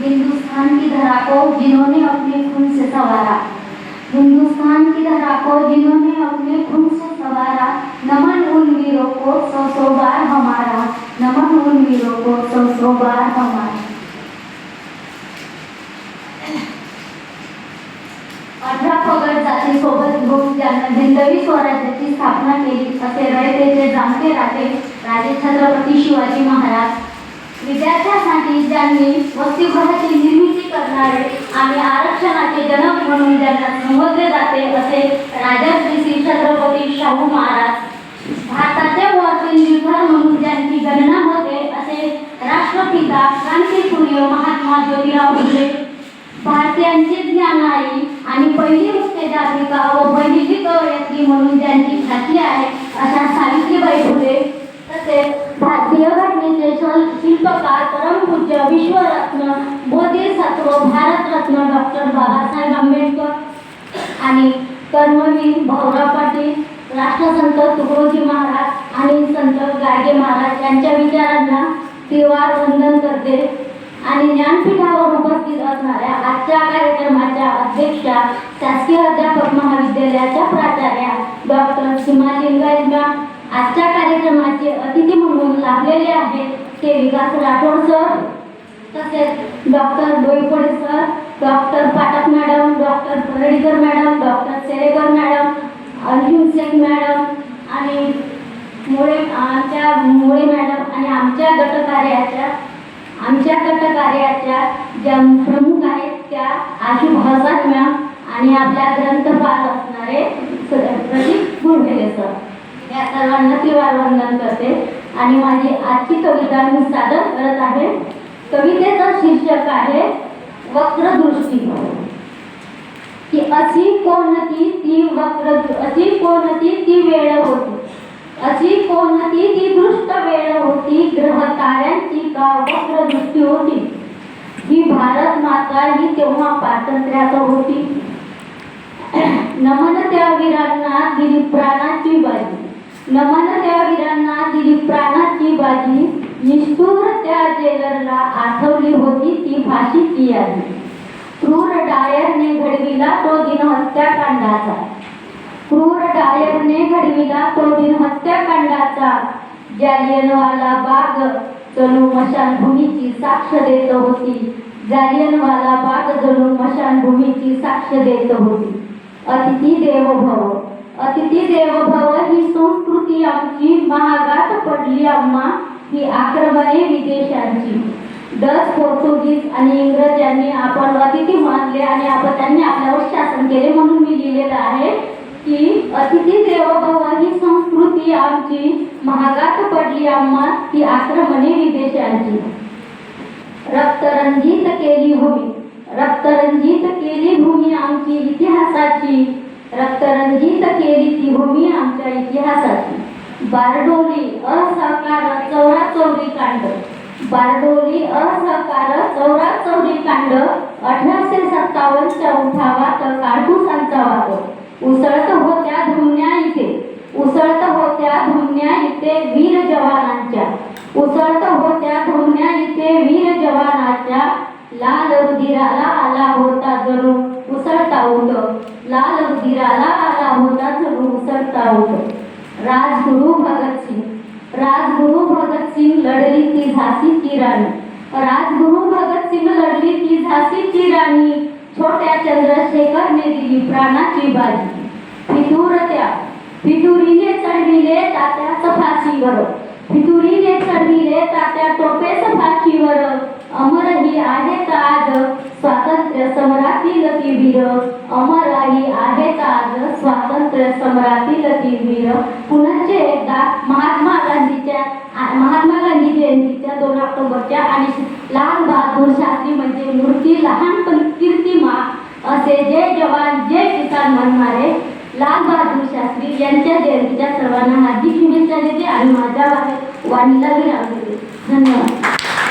हिंदुस्तान की धरा को जिन्होंने अपने खून से संवारा, हिंदुस्तान की धरा को जिन्होंने अपने खून से संवारा, नमन उन वीरों को सौ सौ बार हमारा, नमन उन वीरों को सौ सौ बार हमारा। 18 पगड जातीसोबत घेऊन ज्यांना हिंदवी स्वराज्याची स्थापना केली असे रयतेचे जाणते राजे छत्रपती शिवाजी महाराज, विद्यार्थ्यांसाठी ज्यांनी वसतिगृहाची निर्मिती करणारे आणि आरक्षणाचे जनक म्हणून ज्यांना संबोधले जाते असे राजर्षी श्री छत्रपती शाहू महाराज, भारताचे वकील निर्भय म्हणून ज्यांची गणना होते असे राष्ट्रपिता क्रांतीसूर्य महात्मा ज्योतिराव फुले, भारतीयांची ज्ञानाई आणि पहिली मुख्याध्यापिका व पहिली कवयित्री म्हणून ज्यांची ख्याती आहे अशा सावित्रीबाई फुले, तसेच भारतीय घटनेचे शिल्पकार परमपूज्य विश्वरत्न बोधिसत्व भारतरत्न डॉक्टर बाबासाहेब आंबेडकर आणि कर्मवीर भाऊराव पाटील, राष्ट्रसंत तुकडोजी महाराज आणि संत गाडगे महाराज यांच्या विचारांना तिवार वंदन करते आणि ज्ञानपीठावर उपस्थित असणाऱ्या आजच्या कार्यक्रमाच्या अध्यक्षा शासकीय अध्यापक महाविद्यालयाच्या प्राचार्या डॉक्टर सीमा लिंगायत मॅम, आजच्या कार्यक्रमाचे अतिथी म्हणून लाभलेले आहेत ते विकास राठोड सर, तसेच doctor Doiphode sir, doctor Pathak madam, doctor Pardikar madam, doctor Serekar madam, Arjun Shaikh madam आणि मुळे मॅडम आणि आमच्या गटकार्याच्या ज्या प्रमुख आहेत त्या आशू भासाद मॅम आणि आपल्या ग्रंथपाल असणारे प्रदीप गुरवेले सर, या सर्वांना तिवार वंदन करते आणि माझी आजची कविता मी सादर करत आहे। कवितेचं शीर्षक आहे वक्रदृष्टी। की अशी कोणती ती वेळ होती, अशी कोणती ती दृष्ट वेळ होती, ग्रह ताऱ्यांची का वक्रदृष्टी होती, ही भारत माता ही तेव्हा स्वातंत्र्यात होती। नमन त्या वीरांना दिली प्राणाची बाजी, नमन त्या वीरांना दिली प्राणाची बाजी, निष्ठुर त्या जेलरला आठवली होती ती फाशीची यादी। क्रूर डायरने घडविला तो दिन हत्याकांडाचा, क्रूर डायरने घडविला तो दिन हत्याकांडाचा, जालियनवाला बाग जणू मशानभूमीची साक्ष देत होती, जालियनवाला बाग जणू मशानभूमीची साक्ष देत होती। अतिथी देवो भव, अतिथी देवो भव ही संस्कृती आमची, महागात पडली आम्हा ही आक्रमणे विदेशांची। डच, पोर्तुगीज आणि इंग्रजांनी आपण अतिथी मानले आणि त्यांनी आपल्यावर शासन केले, म्हणून मी लिहिलेलं आहे की अतिथी देवो भव ही संस्कृती आमची, महागात पडली आम्हा ती आक्रमणे विदेशांची। रक्तरंजित केली भूमी, रक्तरंजित केली भूमी आमची इतिहासाची, रक्तरंजित केली ती भूमी आमच्या इतिहासाची। बारडोली असहकार चौराचौरी कांड, बारडोली असहकार चौराचौरी कांड, 1857च्या उठावात काळकुसांचा वाद, उसळत होत्या धुमण्या इथे, उसळत होत्या धुमण्या इथे वीर जवानांच्या, उसळत होत्या धुमण्या इथे वीर जवानांच्या, लाल रुधिराला आला होता जणू उसळता उठ, लाल रुधिराला आला होता जणू उसळता उठ। राजगुरु भगतसिंग, राजगुरु भगतसिंग लढली ती झाशीची राणी, राजगुरु भगतसिंग लढली ती झाशीची राणी, छोट्या चंद्रशेखरने दिली प्राणाची बाजी। फितुरीने चढविले तात्याच फाशीवर, फितुरीने चढविले तात्या टोपेच फाशीवर, अमरही आहेत आज स्वातंत्र्य समरातील ती वीर, अमरही आहेत आज स्वातंत्र्य समरातील ती वीर। पुनश्च एकदा महात्मा गांधी जयंतीच्या 2 ऑक्टोबरच्या आणि लाल बहादूर शास्त्री म्हणजे मूर्ती लहानपण कीर्तिमा असे जय जवान जय किसान म्हणणारे लाल बहादूर शास्त्री यांच्या जयंतीच्या सर्वांना हार्दिक शुभेच्छा देते आणि माझ्या वाणीला विराम देते। धन्यवाद।